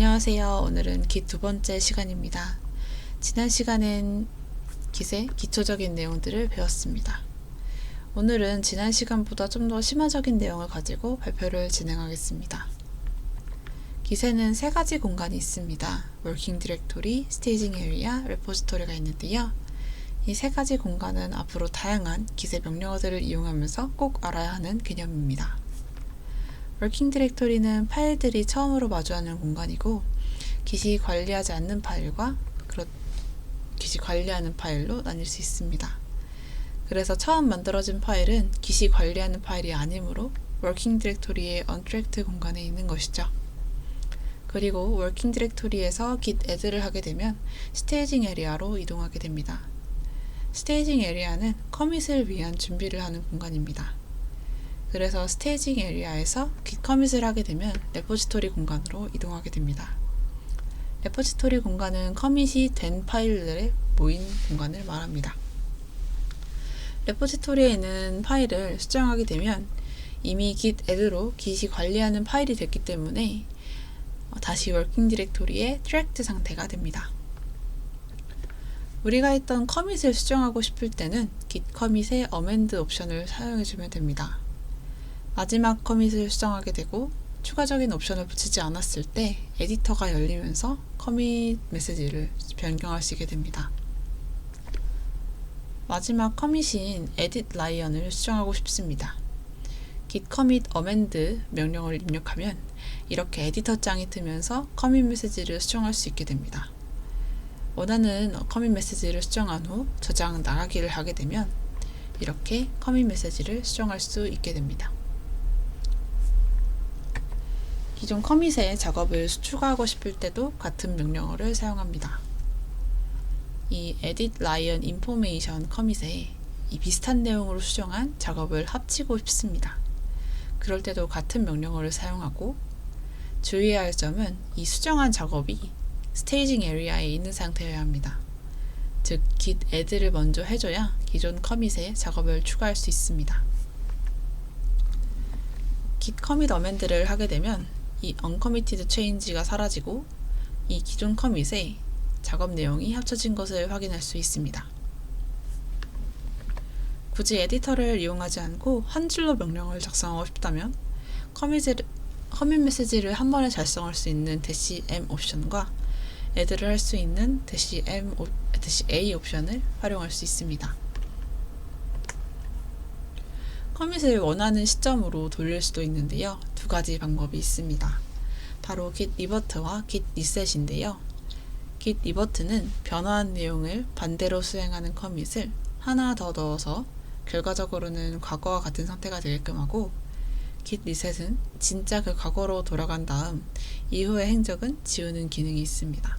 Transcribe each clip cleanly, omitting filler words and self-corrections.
안녕하세요. 오늘은 깃 두 번째 시간입니다. 지난 시간엔 깃의 기초적인 내용들을 배웠습니다. 오늘은 지난 시간보다 좀 더 심화적인 내용을 가지고 발표를 진행하겠습니다. 깃에는 세 가지 공간이 있습니다. 워킹 디렉토리, 스테이징 에리아, 레포지토리가 있는데요. 이 세 가지 공간은 앞으로 다양한 깃의 명령어들을 이용하면서 꼭 알아야 하는 개념입니다. 워킹 디렉토리는 파일들이 처음으로 마주하는 공간이고, 깃이 관리하지 않는 파일과 깃이 관리하는 파일로 나뉠 수 있습니다. 그래서 처음 만들어진 파일은 깃이 관리하는 파일이 아니므로 워킹 디렉토리의 언트랙트 공간에 있는 것이죠. 그리고 워킹 디렉토리에서 git add를 하게 되면 스테이징 에리아로 이동하게 됩니다. 스테이징 에리아는 커밋을 위한 준비를 하는 공간입니다. 그래서 스테이징 에리아에서 git 커밋을 하게 되면 레포지토리 공간으로 이동하게 됩니다. 레포지토리 공간은 커밋이 된 파일들의 모인 공간을 말합니다. 레포지토리에 있는 파일을 수정하게 되면 이미 git add로 git이 관리하는 파일이 됐기 때문에 다시 워킹 디렉토리의 트랙드 상태가 됩니다. 우리가 했던 커밋을 수정하고 싶을 때는 git 커밋의 amend 옵션을 사용해주면 됩니다. 마지막 커밋을 수정하게 되고 추가적인 옵션을 붙이지 않았을 때 에디터가 열리면서 커밋 메시지를 변경할 수 있게 됩니다. 마지막 커밋인 edit lion을 수정하고 싶습니다. git commit amend 명령어를 입력하면 이렇게 에디터 창이 뜨면서 커밋 메시지를 수정할 수 있게 됩니다. 원하는 커밋 메시지를 수정한 후 저장 나가기를 하게 되면 이렇게 커밋 메시지를 수정할 수 있게 됩니다. 기존 커밋의 작업을 추가하고 싶을 때도 같은 명령어를 사용합니다. 이 edit lion information 커밋에 이 비슷한 내용으로 수정한 작업을 합치고 싶습니다. 그럴 때도 같은 명령어를 사용하고, 주의해야 할 점은 이 수정한 작업이 스테이징 에리아에 있는 상태여야 합니다. 즉 git add를 먼저 해줘야 기존 커밋에 작업을 추가할 수 있습니다. git commit amend를 하게 되면 이 uncommitted change가 사라지고 이 기존 커밋에 작업 내용이 합쳐진 것을 확인할 수 있습니다. 굳이 에디터를 이용하지 않고 한 줄로 명령을 작성하고 싶다면 커밋 메시지를 한 번에 작성할 수 있는 -m 옵션과 add를 할 수 있는 -a 옵션을 활용할 수 있습니다. 커밋을 원하는 시점으로 돌릴 수도 있는데요. 두 가지 방법이 있습니다. 바로 git revert와 git reset인데요. git revert는 변화한 내용을 반대로 수행하는 커밋을 하나 더 넣어서 결과적으로는 과거와 같은 상태가 되게끔 하고, git reset은 진짜 그 과거로 돌아간 다음 이후의 행적은 지우는 기능이 있습니다.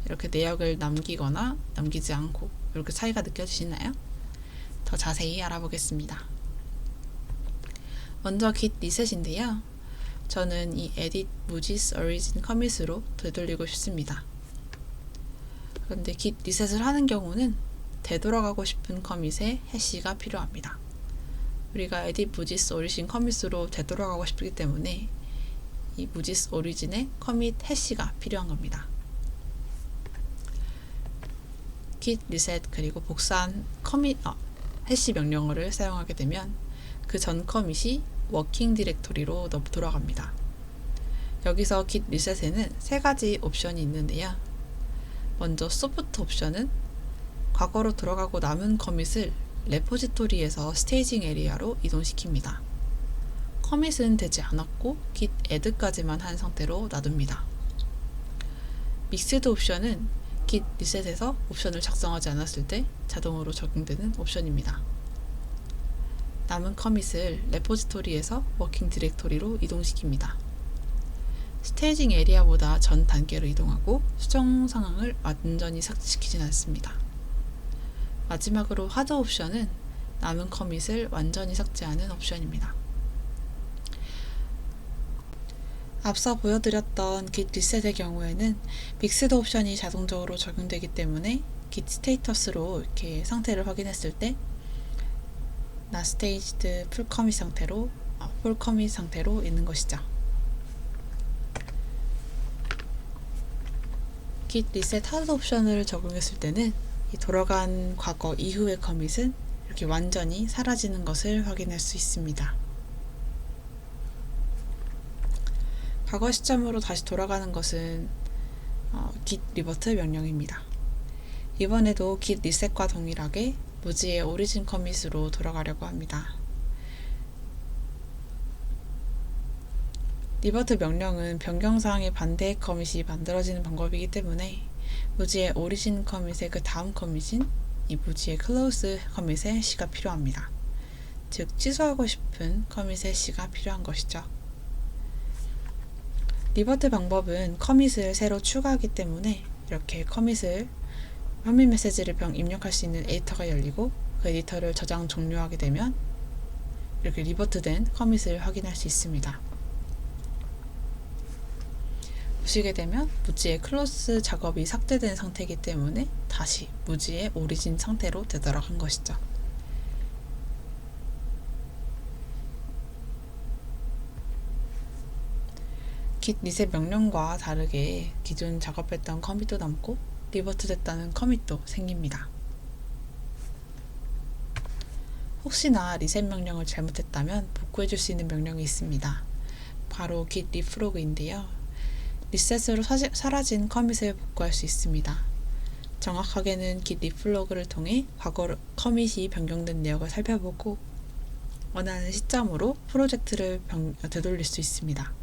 이렇게 내역을 남기거나 남기지 않고 이렇게 차이가 느껴지시나요? 더 자세히 알아보겠습니다. 먼저 git reset인데요. 저는 이 edit mujis origin commit으로 되돌리고 싶습니다. 그런데 git reset을 하는 경우는 되돌아가고 싶은 커밋의 해시가 필요합니다. 우리가 edit mujis origin commit으로 되돌아가고 싶기 때문에 이 mujis origin의 커밋 해시가 필요한 겁니다. git reset 그리고 복사한 커밋 해시 명령어를 사용하게 되면 그 전 커밋이 워킹 디렉토리로 돌아갑니다. 여기서 git reset에는 세 가지 옵션이 있는데요. 먼저 soft 옵션은 과거로 돌아가고 남은 커밋을 레포지토리에서 스테이징 에리아로 이동시킵니다. 커밋은 되지 않았고 git add까지만 한 상태로 놔둡니다. 믹스드 옵션은 git reset에서 옵션을 작성하지 않았을 때 자동으로 적용되는 옵션입니다. 남은 커밋을 레포지토리에서 워킹 디렉토리로 이동시킵니다. 스테이징 에리아보다 전 단계로 이동하고 수정 상황을 완전히 삭제시키진 않습니다. 마지막으로 하드 옵션은 남은 커밋을 완전히 삭제하는 옵션입니다. 앞서 보여드렸던 git reset의 경우에는 믹스드 옵션이 자동적으로 적용되기 때문에 git 스테이터스로 이렇게 상태를 확인했을 때 not staged 풀 커밋 상태로 있는 것이죠. git reset hard 옵션을 적용했을 때는 이 돌아간 과거 이후의 커밋은 이렇게 완전히 사라지는 것을 확인할 수 있습니다. 과거 시점으로 다시 돌아가는 것은 git revert 명령입니다. 이번에도 git reset과 동일하게 무지의 오리진 커밋으로 돌아가려고 합니다. 리버트 명령은 변경사항의 반대의 커밋이 만들어지는 방법이기 때문에 무지의 오리진 커밋의 그 다음 커밋인 이 무지의 클로즈 커밋의 해시가 필요합니다. 즉 취소하고 싶은 커밋의 해시가 필요한 것이죠. 리버트 방법은 커밋을 새로 추가하기 때문에 이렇게 커밋 메시지를 입력할 수 있는 에디터가 열리고 그 에디터를 저장 종료하게 되면 이렇게 리버트된 커밋을 확인할 수 있습니다. 보시게 되면 무지의 클로즈 작업이 삭제된 상태이기 때문에 다시 무지의 오리진 상태로 되돌아간 것이죠. git reset 명령과 다르게 기존 작업했던 커밋도 남고 리버트 됐다는 커밋도 생깁니다. 혹시나 리셋 명령을 잘못했다면 복구해 줄 수 있는 명령이 있습니다. 바로 git refrog인데요. 리셋으로 사라진 커밋을 복구할 수 있습니다. 정확하게는 git refrog를 통해 과거 커밋이 변경된 내역을 살펴보고 원하는 시점으로 프로젝트를 되돌릴 수 있습니다.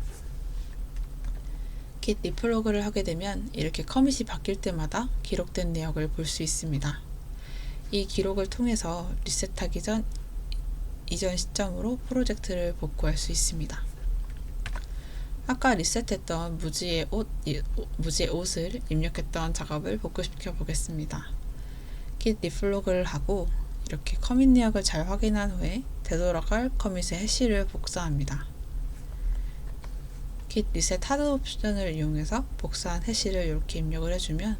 git refrog를 하게 되면 이렇게 커밋이 바뀔 때마다 기록된 내역을 볼 수 있습니다. 이 기록을 통해서 리셋하기 전 이전 시점으로 프로젝트를 복구할 수 있습니다. 아까 리셋했던 무지의 옷을 입력했던 작업을 복구시켜 보겠습니다. git refrog를 하고 이렇게 커밋 내역을 잘 확인한 후에 되돌아갈 커밋의 해시를 복사합니다. git reset hard 옵션을 이용해서 복사한 해시를 이렇게 입력을 해주면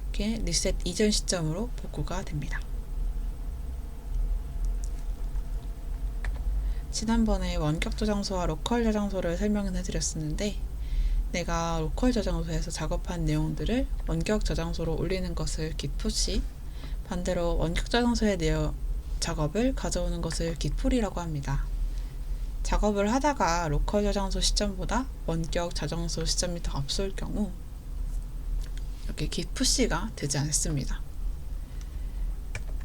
이렇게 리셋 이전 시점으로 복구가 됩니다. 지난번에 원격 저장소와 로컬 저장소를 설명을 해드렸었는데 내가 로컬 저장소에서 작업한 내용들을 원격 저장소로 올리는 것을 git push, 반대로 원격 저장소의 작업을 가져오는 것을 git pull이라고 합니다. 작업을 하다가 로컬 저장소 시점보다 원격 저장소 시점이 더 앞설 경우 이렇게 git push가 되지 않습니다.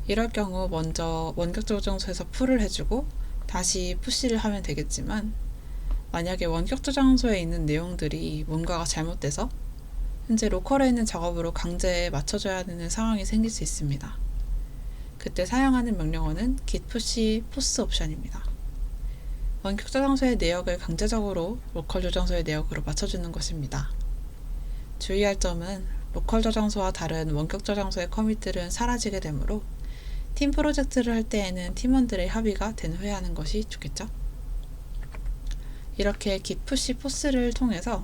이럴 경우 먼저 원격 저장소에서 pull을 해주고 다시 푸시를 하면 되겠지만 만약에 원격 저장소에 있는 내용들이 뭔가가 잘못돼서 현재 로컬에 있는 작업으로 강제에 맞춰줘야 되는 상황이 생길 수 있습니다. 그때 사용하는 명령어는 git push force 옵션입니다. 원격 저장소의 내역을 강제적으로 로컬 저장소의 내역으로 맞춰주는 것입니다. 주의할 점은 로컬 저장소와 다른 원격 저장소의 커밋들은 사라지게 되므로 팀 프로젝트를 할 때에는 팀원들의 합의가 된 후에 하는 것이 좋겠죠? 이렇게 git push force를 통해서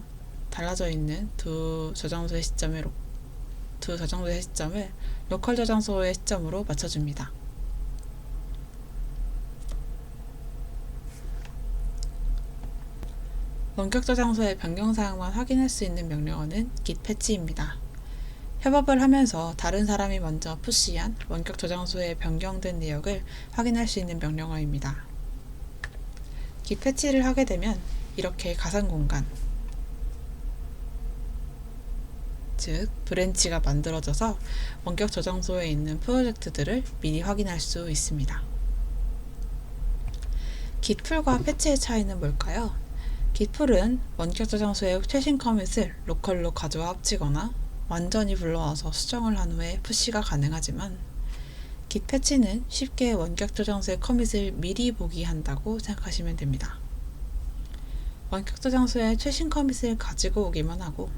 달라져 있는 두 저장소의 시점을 로컬 저장소의 시점으로 맞춰줍니다. 원격 저장소의 변경사항만 확인할 수 있는 명령어는 git patch입니다. 협업을 하면서 다른 사람이 먼저 푸시한 원격 저장소에 변경된 내역을 확인할 수 있는 명령어입니다. git 패치를 하게 되면 이렇게 가상 공간, 즉 브랜치가 만들어져서 원격 저장소에 있는 프로젝트들을 미리 확인할 수 있습니다. git pull과 패치의 차이는 뭘까요? git pull은 원격 저장소의 최신 커밋을 로컬로 가져와 합치거나 완전히 불러와서 수정을 한 후에 푸시가 가능하지만 git 패치는 쉽게 원격 저장소의 커밋을 미리 보기 한다고 생각하시면 됩니다. 원격 저장소의 최신 커밋을 가지고 오기만 하고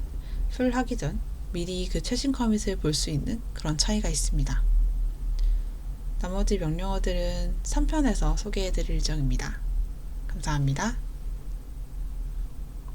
풀 하기 전 미리 그 최신 커밋을 볼 수 있는 그런 차이가 있습니다. 나머지 명령어들은 3편에서 소개해 드릴 예정입니다. 감사합니다.